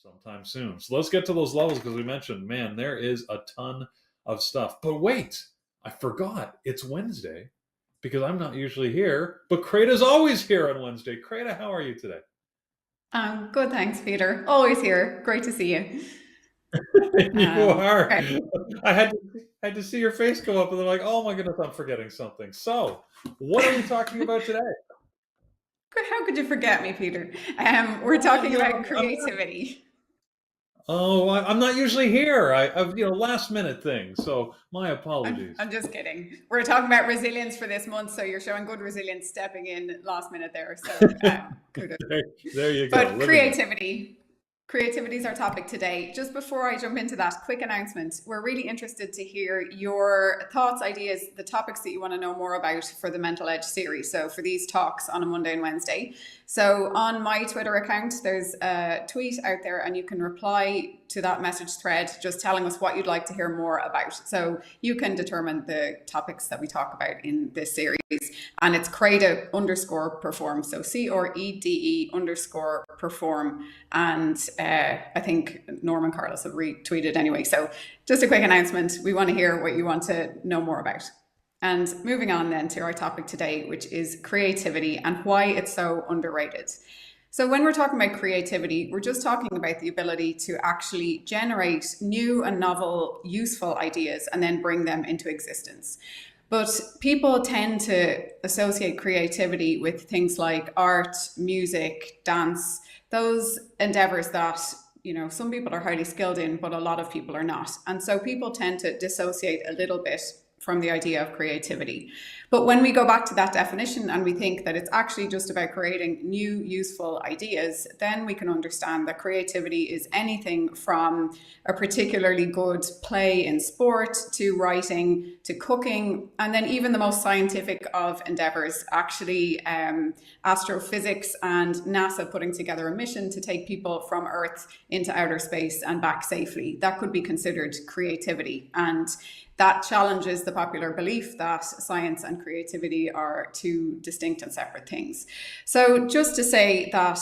sometime soon. So let's get to those levels because we mentioned, man, there is a ton of stuff. But wait, I forgot. It's Wednesday because I'm not usually here, but Créde is always here on Wednesday. Créde, how are you today? Good, thanks, Peter. Always here. Great to see you. You are. Okay. I had to see your face go up, and I'm like, oh my goodness, I'm forgetting something. So, what are we talking about today? How could you forget me, Peter? We're Well, talking about creativity. I'm not usually here. I've last minute things. So my I'm, apologies. I'm just kidding. We're talking about resilience for this month, so you're showing good resilience stepping in last minute there. So kudos. There you go. But Living it. creativity is our topic today. Just before I jump into that, quick announcement. We're really interested to hear your thoughts, ideas, the topics that you want to know more about for the Mental Edge series. So for these talks on a Monday and Wednesday. So on my Twitter account, there's a tweet out there and you can reply to that message thread just telling us what you'd like to hear more about. So you can determine the topics that we talk about in this series. And it's Créde_perform. So CREDE_perform. And I think Norman Carlos have retweeted anyway. So just a quick announcement. We want to hear what you want to know more about. And moving on then to our topic today, which is creativity and why it's so underrated. So when we're talking about creativity, we're just talking about the ability to actually generate new and novel, useful ideas and then bring them into existence. But people tend to associate creativity with things like art, music, dance, those endeavors that some people are highly skilled in, but a lot of people are not. And so people tend to dissociate a little bit from the idea of creativity. But when we go back to that definition and we think that it's actually just about creating new, useful ideas, then we can understand that creativity is anything from a particularly good play in sport to writing to cooking, and then even the most scientific of endeavors, actually astrophysics and NASA putting together a mission to take people from Earth into outer space and back safely. That could be considered creativity. And that challenges the popular belief that science and creativity are two distinct and separate things. So just to say that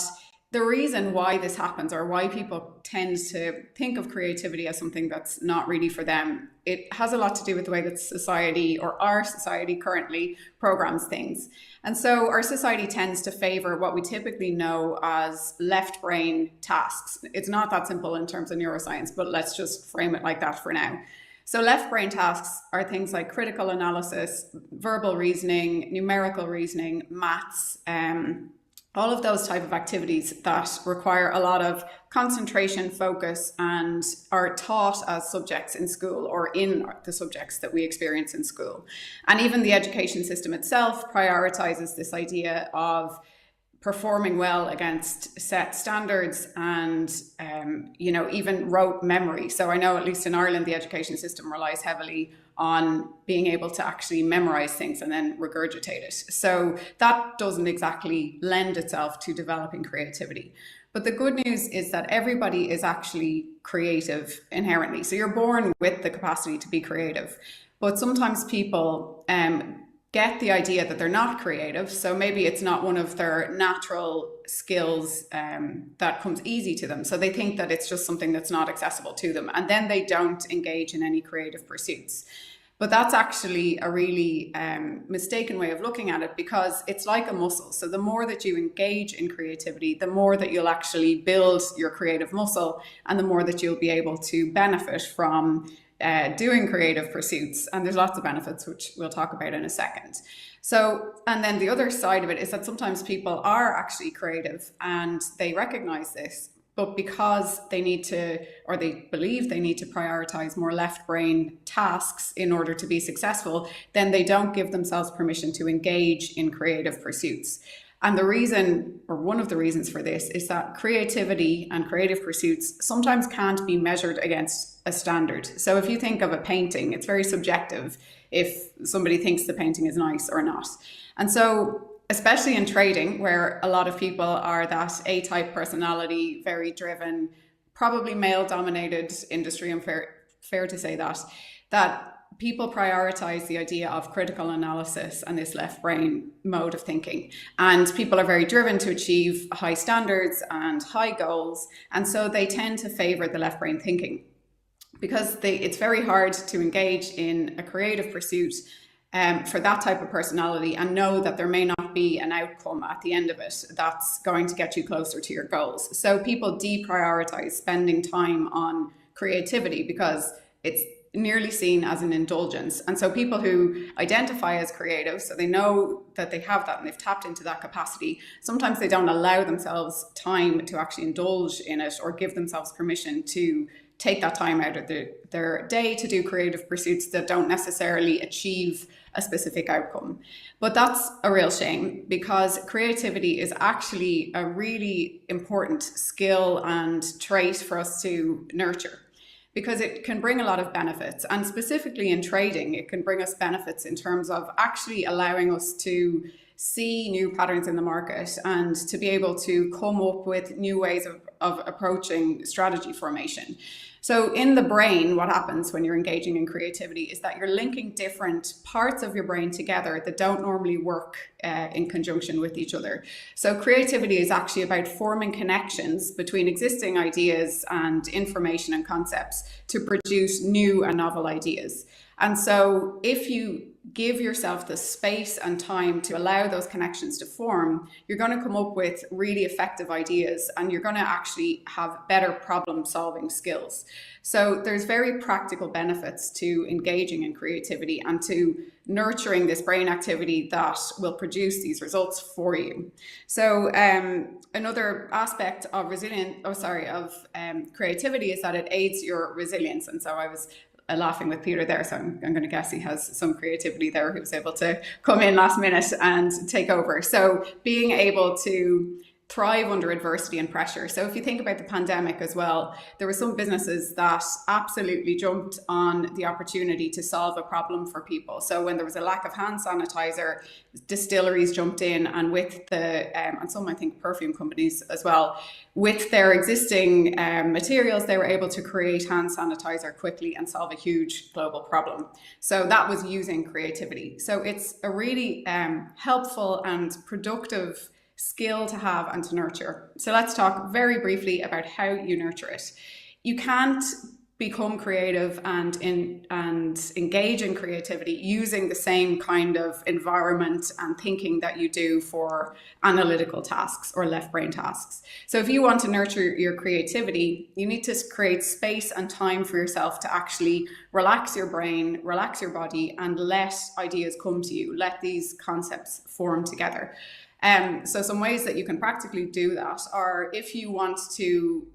the reason why this happens, or why people tend to think of creativity as something that's not really for them, it has a lot to do with the way that society, or our society currently, programs things. And so our society tends to favor what we typically know as left brain tasks. It's not that simple in terms of neuroscience, but let's just frame it like that for now. So left brain tasks are things like critical analysis, verbal reasoning, numerical reasoning, maths, all of those type of activities that require a lot of concentration, focus, and are taught as subjects in school, or in the subjects that we experience in school. And even the education system itself prioritizes this idea of performing well against set standards and even rote memory. So I know, at least in Ireland, the education system relies heavily on being able to actually memorize things and then regurgitate it. So that doesn't exactly lend itself to developing creativity. But the good news is that everybody is actually creative inherently. So you're born with the capacity to be creative. But sometimes people get the idea that they're not creative. So maybe it's not one of their natural skills that comes easy to them. So they think that it's just something that's not accessible to them. And then they don't engage in any creative pursuits. But that's actually a really mistaken way of looking at it, because it's like a muscle. So the more that you engage in creativity, the more that you'll actually build your creative muscle, and the more that you'll be able to benefit from doing creative pursuits. And there's lots of benefits, which we'll talk about in a second. So, and then the other side of it is that sometimes people are actually creative and they recognize this, but because they need to, or they believe they need to prioritize more left brain tasks in order to be successful, then they don't give themselves permission to engage in creative pursuits. And the reason, or one of the reasons for this, is that creativity and creative pursuits sometimes can't be measured against a standard. So if you think of a painting, it's very subjective if somebody thinks the painting is nice or not. And so, especially in trading, where a lot of people are that A-type personality, very driven, probably male-dominated industry, and fair to say that people prioritize the idea of critical analysis and this left brain mode of thinking. And people are very driven to achieve high standards and high goals. And so they tend to favor the left brain thinking because it's very hard to engage in a creative pursuit for that type of personality and know that there may not be an outcome at the end of it that's going to get you closer to your goals. So people deprioritize spending time on creativity because it's nearly seen as an indulgence. And so people who identify as creative, so they know that they have that and they've tapped into that capacity, sometimes they don't allow themselves time to actually indulge in it or give themselves permission to take that time out of their day to do creative pursuits that don't necessarily achieve a specific outcome. But that's a real shame because creativity is actually a really important skill and trait for us to nurture, because it can bring a lot of benefits. And specifically in trading, it can bring us benefits in terms of actually allowing us to see new patterns in the market and to be able to come up with new ways of approaching strategy formation. So in the brain, what happens when you're engaging in creativity is that you're linking different parts of your brain together that don't normally work in conjunction with each other. So creativity is actually about forming connections between existing ideas and information and concepts to produce new and novel ideas. And so if you give yourself the space and time to allow those connections to form, you're going to come up with really effective ideas and you're going to actually have better problem solving skills. So there's very practical benefits to engaging in creativity and to nurturing this brain activity that will produce these results for you. So another aspect of creativity is that it aids your resilience. And so I was laughing with Peter there, so I'm going to guess he has some creativity there, who was able to come in last minute and take over. So being able to thrive under adversity and pressure. So if you think about the pandemic as well, there were some businesses that absolutely jumped on the opportunity to solve a problem for people. So when there was a lack of hand sanitizer, distilleries jumped in, and with and some, I think, perfume companies as well, with their existing materials, they were able to create hand sanitizer quickly and solve a huge global problem. So that was using creativity. So it's a really helpful and productive skill to have and to nurture. So let's talk very briefly about how you nurture it. You can't become creative and engage in creativity using the same kind of environment and thinking that you do for analytical tasks or left brain tasks. So if you want to nurture your creativity, you need to create space and time for yourself to actually relax your brain, relax your body, and let ideas come to you. Let these concepts form together. So some ways that you can practically do that are, if you want to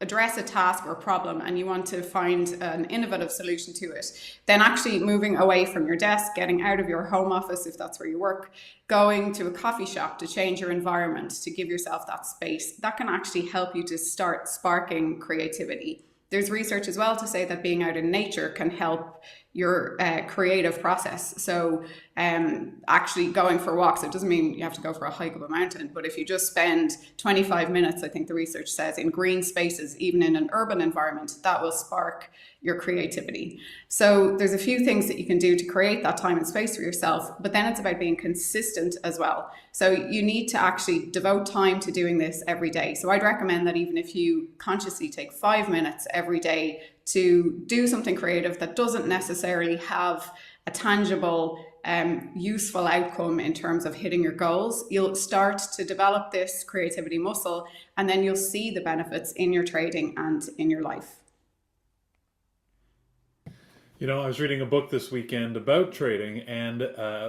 address a task or a problem and you want to find an innovative solution to it, then actually moving away from your desk, getting out of your home office if that's where you work, going to a coffee shop to change your environment, to give yourself that space, that can actually help you to start sparking creativity. There's research as well to say that being out in nature can help your creative process. So actually going for walks, it doesn't mean you have to go for a hike up a mountain, but if you just spend 25 minutes, I think the research says, in green spaces, even in an urban environment, that will spark your creativity. So there's a few things that you can do to create that time and space for yourself, but then it's about being consistent as well. So you need to actually devote time to doing this every day. So I'd recommend that even if you consciously take 5 minutes every day to do something creative that doesn't necessarily have a tangible, useful outcome in terms of hitting your goals, you'll start to develop this creativity muscle, and then you'll see the benefits in your trading and in your life. You know, I was reading a book this weekend about trading, and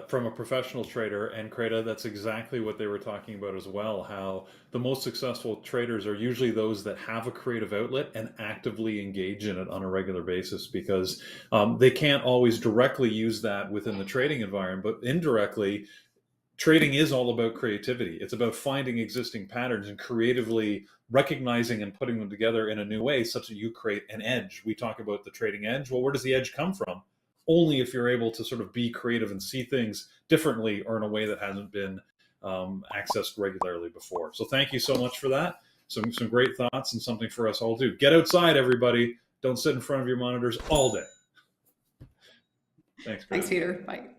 from a professional trader, and Créde, that's exactly what they were talking about as well, how the most successful traders are usually those that have a creative outlet and actively engage in it on a regular basis, because they can't always directly use that within the trading environment, but indirectly, trading is all about creativity. It's about finding existing patterns and creatively recognizing and putting them together in a new way such that you create an edge. We talk about the trading edge. Well, where does the edge come from? Only if you're able to sort of be creative and see things differently or in a way that hasn't been accessed regularly before. So thank you so much for that. Some great thoughts and something for us all to do. Get outside, everybody. Don't sit in front of your monitors all day. Thanks, Thanks, Créde. Peter. Bye.